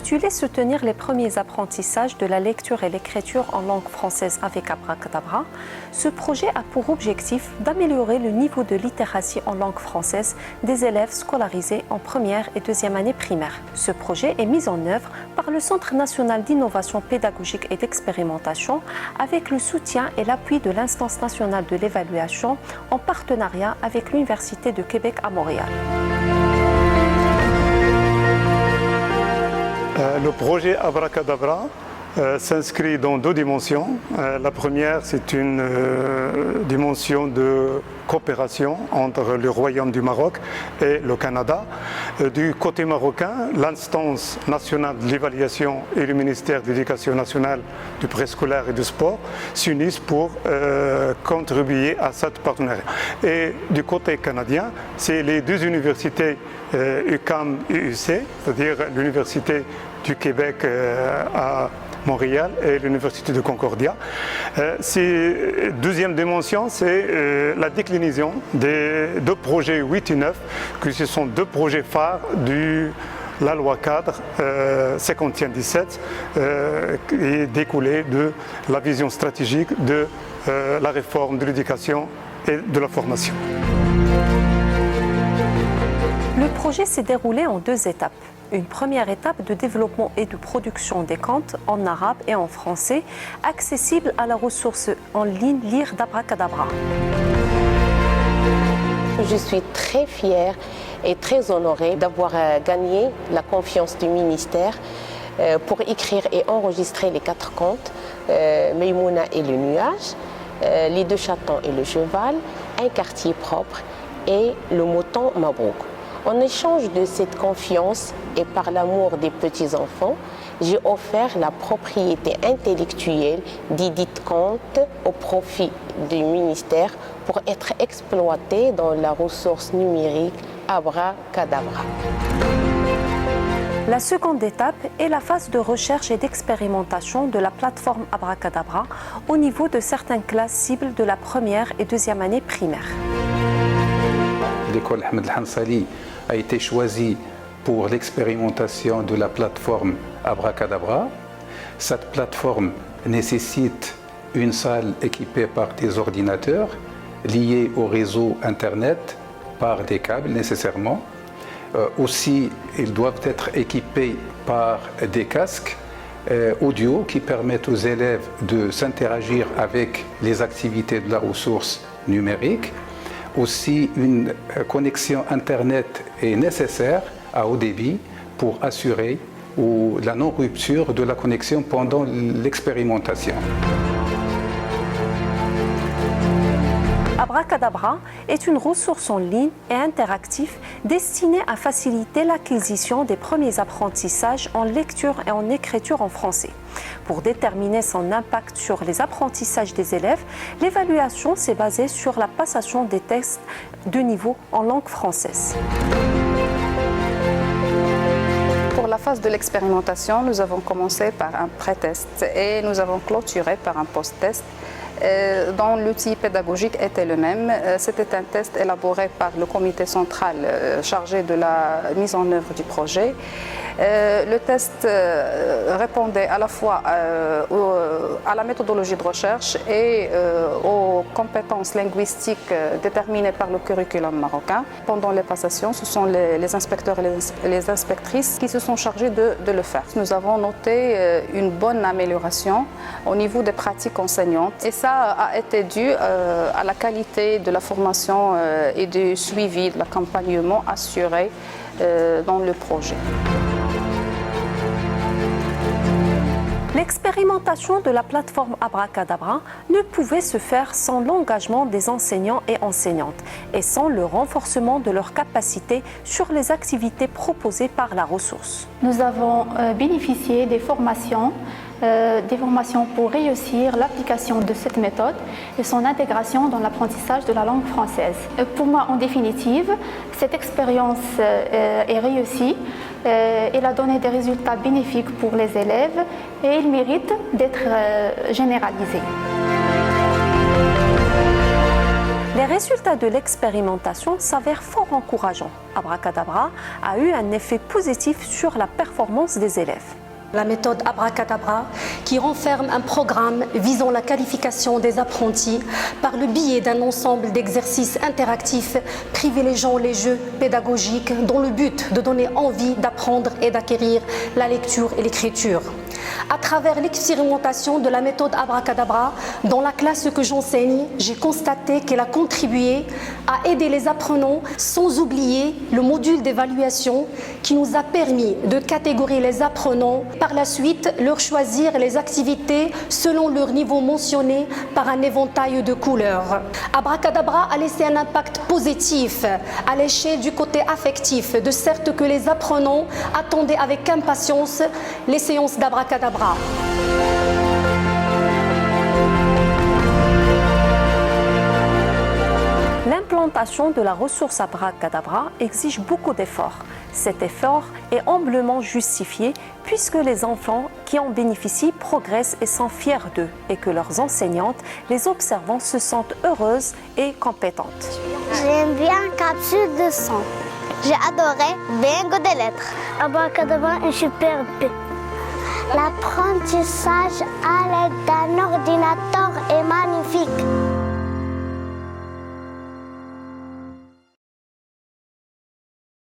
Intitulé Soutenir les premiers apprentissages de la lecture et l'écriture en langue française avec Abracadabra, ce projet a pour objectif d'améliorer le niveau de littératie en langue française des élèves scolarisés en première et deuxième année primaire. Ce projet est mis en œuvre par le Centre national d'innovation pédagogique et d'expérimentation avec le soutien et l'appui de l'Instance nationale de l'évaluation en partenariat avec l'Université de Québec à Montréal. Le projet Abracadabra s'inscrit dans deux dimensions. La première, c'est une dimension de coopération entre le Royaume du Maroc et le Canada. Du côté marocain, l'Instance nationale de l'évaluation et le ministère de l'Éducation nationale, du préscolaire et du sport s'unissent pour contribuer à cette partenariat. Et du côté canadien, c'est les deux universités UQAM et UC, c'est-à-dire l'Université du Québec à Montréal et l'Université de Concordia. Deuxième dimension, c'est la déclinaison des deux projets 8 et 9, que ce sont deux projets phares de la loi cadre 51-17 qui est découlée de la vision stratégique de la réforme de l'éducation et de la formation. Le projet s'est déroulé en deux étapes. Une première étape de développement et de production des contes en arabe et en français, accessibles à la ressource en ligne Lire d'Abracadabra. Je suis très fière et très honorée d'avoir gagné la confiance du ministère pour écrire et enregistrer les 4 contes, Maïmouna et le nuage, Les deux chatons et le cheval, Un quartier propre et Le mouton Mabrouk. En échange de cette confiance et par l'amour des petits-enfants, j'ai offert la propriété intellectuelle des dites contes au profit du ministère pour être exploitée dans la ressource numérique Abracadabra. La seconde étape est la phase de recherche et d'expérimentation de la plateforme Abracadabra au niveau de certaines classes cibles de la première et deuxième année primaire. L'école Ahmed El-Hansali a été choisie pour l'expérimentation de la plateforme Abracadabra. Cette plateforme nécessite une salle équipée par des ordinateurs liés au réseau Internet par des câbles nécessairement. Aussi, ils doivent être équipés par des casques audio qui permettent aux élèves de s'interagir avec les activités de la ressource numérique. Aussi, une connexion Internet est nécessaire à haut débit pour assurer la non-rupture de la connexion pendant l'expérimentation. Abracadabra est une ressource en ligne et interactive destinée à faciliter l'acquisition des premiers apprentissages en lecture et en écriture en français. Pour déterminer son impact sur les apprentissages des élèves, l'évaluation s'est basée sur la passation des tests de niveau en langue française. Pour la phase de l'expérimentation, nous avons commencé par un pré-test et nous avons clôturé par un post-test dont l'outil pédagogique était le même. C'était un test élaboré par le comité central chargé de la mise en œuvre du projet. Le test répondait à la fois à la méthodologie de recherche et aux compétences linguistiques déterminées par le curriculum marocain. Pendant les passations, ce sont les inspecteurs et les inspectrices qui se sont chargés de le faire. Nous avons noté une bonne amélioration au niveau des pratiques enseignantes et ça a été dû à la qualité de la formation et du suivi de l'accompagnement assuré dans le projet. L'expérimentation de la plateforme Abracadabra ne pouvait se faire sans l'engagement des enseignants et enseignantes et sans le renforcement de leurs capacités sur les activités proposées par la ressource. Nous avons bénéficié des formations pour réussir l'application de cette méthode et son intégration dans l'apprentissage de la langue française. Pour moi, en définitive, cette expérience est réussie. Elle a donné des résultats bénéfiques pour les élèves et il mérite d'être généralisé. Les résultats de l'expérimentation s'avèrent fort encourageants. Abracadabra a eu un effet positif sur la performance des élèves. La méthode Abracadabra, qui renferme un programme visant la qualification des apprentis par le biais d'un ensemble d'exercices interactifs privilégiant les jeux pédagogiques dans le but de donner envie d'apprendre et d'acquérir la lecture et l'écriture. À travers l'expérimentation de la méthode Abracadabra, dans la classe que j'enseigne, j'ai constaté qu'elle a contribué à aider les apprenants sans oublier le module d'évaluation qui nous a permis de catégoriser les apprenants. Par la suite, leur choisir les activités selon leur niveau mentionné par un éventail de couleurs. Abracadabra a laissé un impact positif à l'échelle du côté affectif, de sorte que les apprenants attendaient avec impatience les séances d'Abracadabra. L'implantation de la ressource Abracadabra exige beaucoup d'efforts. Cet effort est amplement justifié puisque les enfants qui en bénéficient progressent et sont fiers d'eux et que leurs enseignantes, les observant, se sentent heureuses et compétentes. J'aime bien Capsule de son. J'ai adoré Bingo des lettres. Abracadabra est superbe. L'apprentissage à l'aide d'un ordinateur est magnifique.